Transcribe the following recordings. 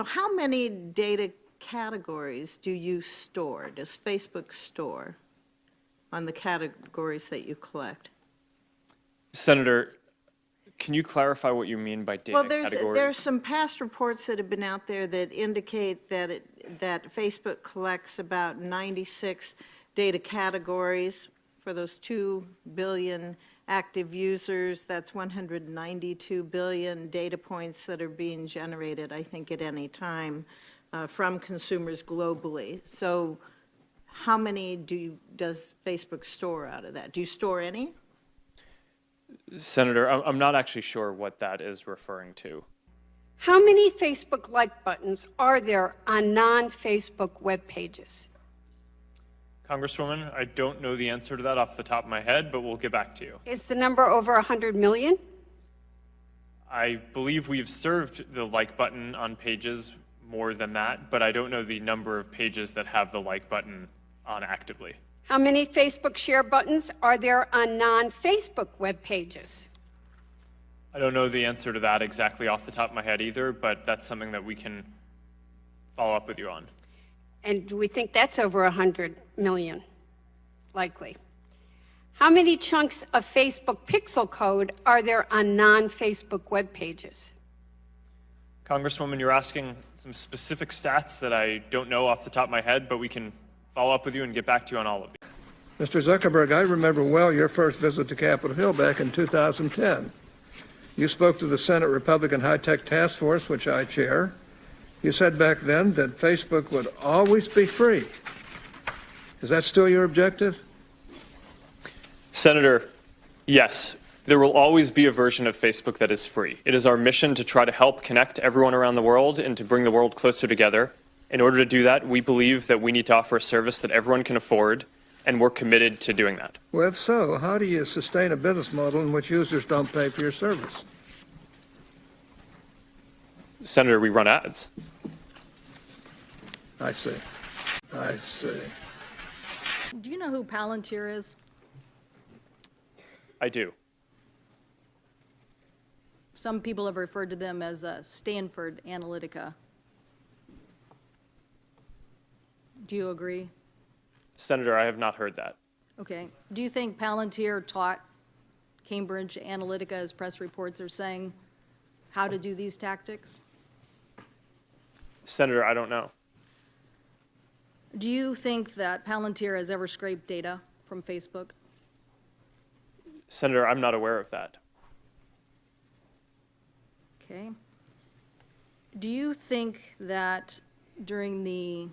How many data categories do you store, does Facebook store on the categories that you collect? Senator, can you clarify what you mean by data categories? Well, there's some past reports that have been out there that indicate that Facebook collects about 96 data categories for those 2 billion active users. That's 192 billion data points that are being generated, I think, at any time from consumers globally. So how many does Facebook store out of that? Do you store any? Senator, I'm not actually sure what that is referring to. How many Facebook like buttons are there on non-Facebook web pages? Congresswoman, I don't know the answer to that off the top of my head, but we'll get back to you. Is the number over 100 million? I believe we've served the like button on pages more than that, but I don't know the number of pages that have the like button on actively. How many Facebook share buttons are there on non-Facebook web pages? I don't know the answer to that exactly off the top of my head either, but that's something that we can follow up with you on. And do we think that's over 100 million? Likely. How many chunks of Facebook pixel code are there on non-Facebook web pages? Congresswoman, you're asking some specific stats that I don't know off the top of my head, but we can follow up with you and get back to you on all of these. Mr. Zuckerberg, I remember well your first visit to Capitol Hill back in 2010. You spoke to the Senate Republican High-Tech Task Force, which I chair. You said back then that Facebook would always be free. Is that still your objective? Senator, yes, there will always be a version of Facebook that is free. It is our mission to try to help connect everyone around the world and to bring the world closer together. In order to do that, we believe that we need to offer a service that everyone can afford, and we're committed to doing that. Well, if so, how do you sustain a business model in which users don't pay for your service? Senator, we run ads. I see. I see. Do you know who Palantir is? I do. Some people have referred to them as Stanford Analytica. Do you agree? Senator, I have not heard that. Okay. Do you think Palantir taught Cambridge Analytica, as press reports are saying, how to do these tactics? Senator, I don't know. Do you think that Palantir has ever scraped data from Facebook? Senator, I'm not aware of that. Okay. Do you think that during the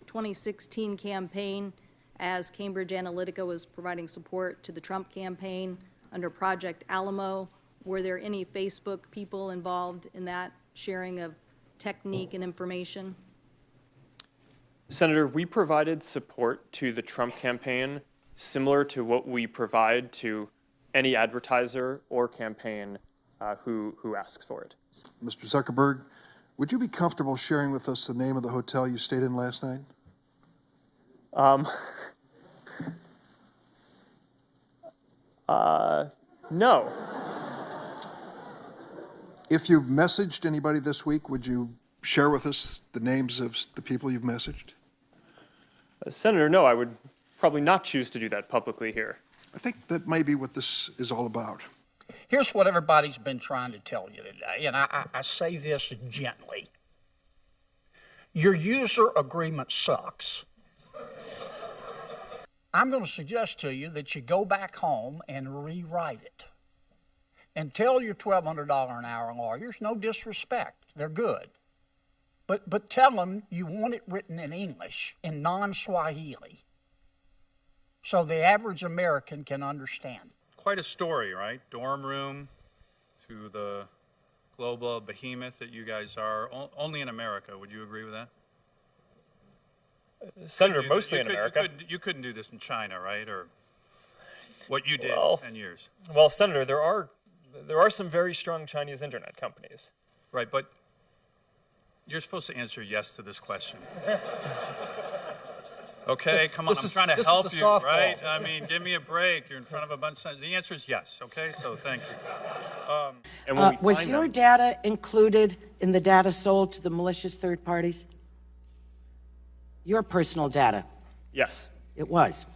2016 campaign, as Cambridge Analytica was providing support to the Trump campaign under Project Alamo, were there any Facebook people involved in that sharing of technique and information? Senator, we provided support to the Trump campaign similar to what we provide to any advertiser or campaign who asks for it. Mr. Zuckerberg, would you be comfortable sharing with us the name of the hotel you stayed in last night? No. If you've messaged anybody this week, would you share with us the names of the people you've messaged? Senator, no, I would probably not choose to do that publicly here. I think that may be what this is all about. Here's what everybody's been trying to tell you today, and I say this gently. Your user agreement sucks. I'm going to suggest to you that you go back home and rewrite it. And tell your $1,200 an hour lawyers, no disrespect, they're good. But tell them you want it written in English, in non-Swahili, so the average American can understand. Quite a story, right? Dorm room to the global behemoth that you guys are, only in America. Would you agree with that? Senator, mostly in America. You couldn't do this in China, right? Or what you did in 10 years. Well, Senator, there are some very strong Chinese internet companies. Right, but you're supposed to answer yes to this question. Okay, come on, I'm trying to help you, right? I mean, give me a break. You're in front of a bunch of... The answer is yes, okay? So thank you. And when we Was find your them, data included in the data sold to the malicious third parties? Your personal data? yes. It was.